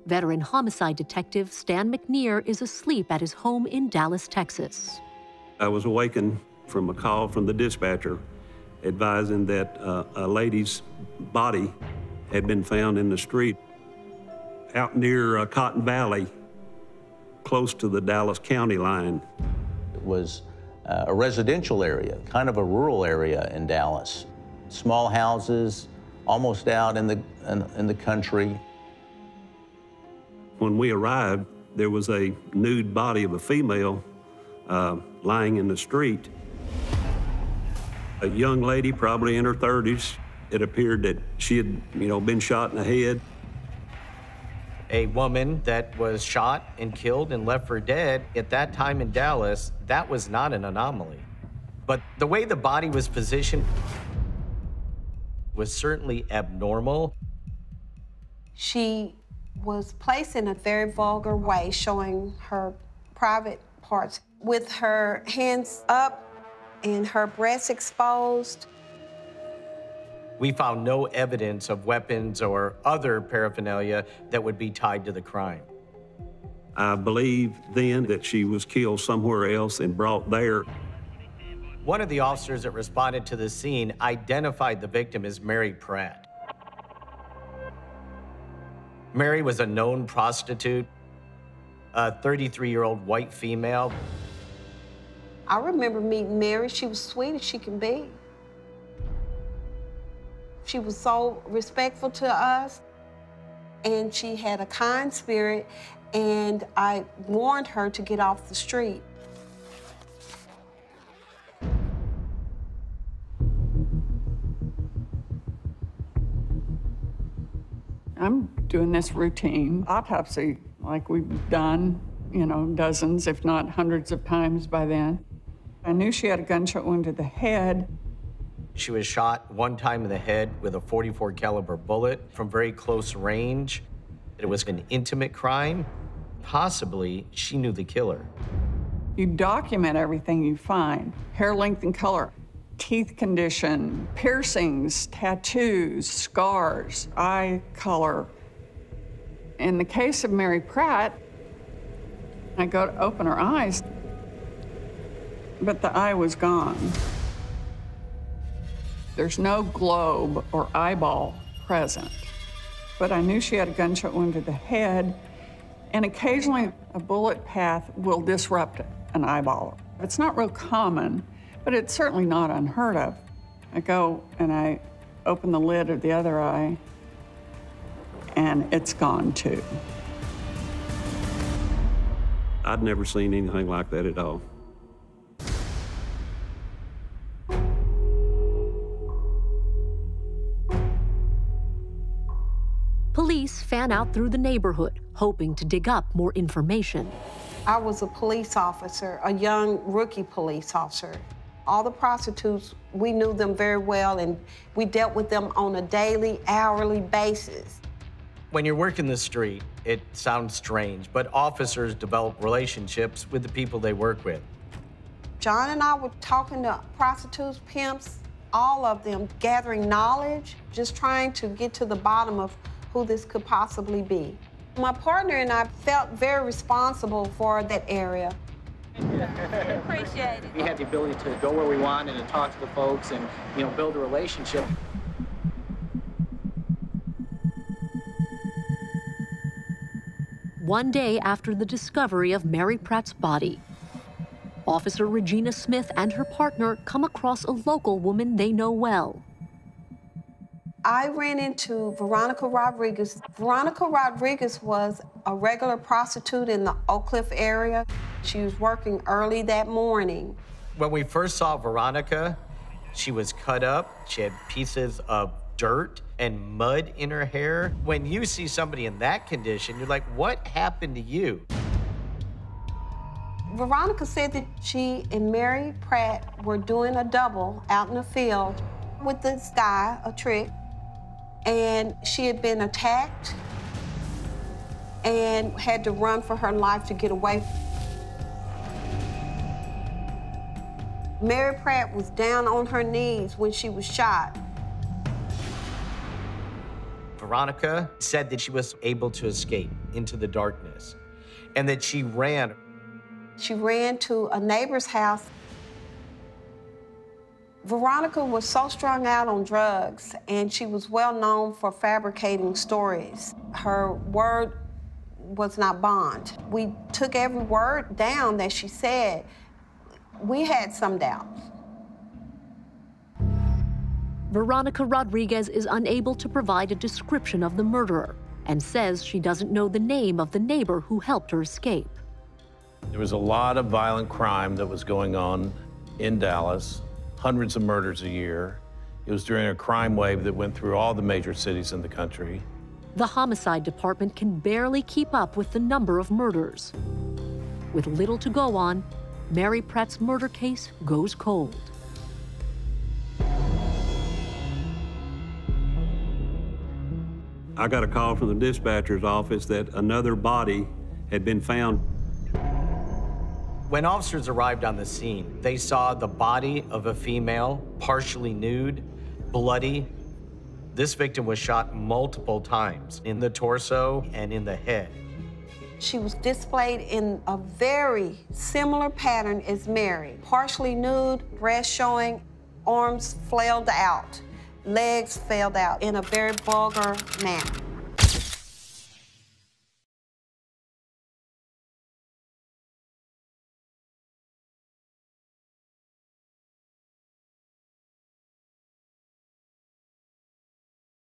Veteran homicide detective Stan McNear is asleep at his home in Dallas, Texas. I was awakened from a call from the dispatcher advising that a lady's body had been found in the street out near Cotton Valley, close to the Dallas County line. It was a residential area, kind of a rural area in Dallas. Small houses, almost out in the country. When we arrived, there was a nude body of a female lying in the street. A young lady, probably in her 30s. It appeared that she had, been shot in the head. A woman that was shot and killed and left for dead, at that time in Dallas, that was not an anomaly. But the way the body was positioned was certainly abnormal. She was placed in a very vulgar way, showing her private parts with her hands up and her breasts exposed. We found no evidence of weapons or other paraphernalia that would be tied to the crime. I believe then that she was killed somewhere else and brought there. One of the officers that responded to the scene identified the victim as Mary Pratt. Mary was a known prostitute, a 33-year-old white female. I remember meeting Mary. She was sweet as she can be. She was so respectful to us, and she had a kind spirit, and I warned her to get off the street. I'm doing this routine autopsy like we've done, dozens, if not hundreds of times by then. I knew she had a gunshot wound to the head. She was shot one time in the head with a .44 caliber bullet from very close range. It was an intimate crime. Possibly, she knew the killer. You document everything you find: hair length and color, teeth condition, piercings, tattoos, scars, eye color. In the case of Mary Pratt, I go to open her eyes, but the eye was gone. There's no globe or eyeball present, but I knew she had a gunshot wound to the head, and occasionally a bullet path will disrupt an eyeball. It's not real common, but it's certainly not unheard of. I go and I open the lid of the other eye, and it's gone too. I'd never seen anything like that at all. Police fan out through the neighborhood, hoping to dig up more information. I was a police officer, a young rookie police officer. All the prostitutes, we knew them very well, and we dealt with them on a daily, hourly basis. When you're working the street, it sounds strange, but officers develop relationships with the people they work with. John and I were talking to prostitutes, pimps, all of them, gathering knowledge, just trying to get to the bottom of who this could possibly be. My partner and I felt very responsible for that area. Appreciate it. We had the ability to go where we wanted and talk to the folks and, build a relationship. One day after the discovery of Mary Pratt's body, Officer Regina Smith and her partner come across a local woman they know well. I ran into Veronica Rodriguez. Veronica Rodriguez was a regular prostitute in the Oak Cliff area. She was working early that morning. When we first saw Veronica, she was cut up. She had pieces of dirt and mud in her hair. When you see somebody in that condition, you're like, what happened to you? Veronica said that she and Mary Pratt were doing a double out in the field with this guy, a trick, and she had been attacked and had to run for her life to get away. Mary Pratt was down on her knees when she was shot. Veronica said that she was able to escape into the darkness and that she ran. She ran to a neighbor's house. Veronica was so strung out on drugs, and she was well known for fabricating stories. Her word was not bond. We took every word down that she said. We had some doubts. Veronica Rodriguez is unable to provide a description of the murderer and says she doesn't know the name of the neighbor who helped her escape. There was a lot of violent crime that was going on in Dallas, hundreds of murders a year. It was during a crime wave that went through all the major cities in the country. The homicide department can barely keep up with the number of murders. With little to go on, Mary Pratt's murder case goes cold. I got a call from the dispatcher's office that another body had been found. When officers arrived on the scene, they saw the body of a female, partially nude, bloody. This victim was shot multiple times in the torso and in the head. She was displayed in a very similar pattern as Mary. Partially nude, breast showing, arms flailed out, legs flailed out in a very vulgar manner.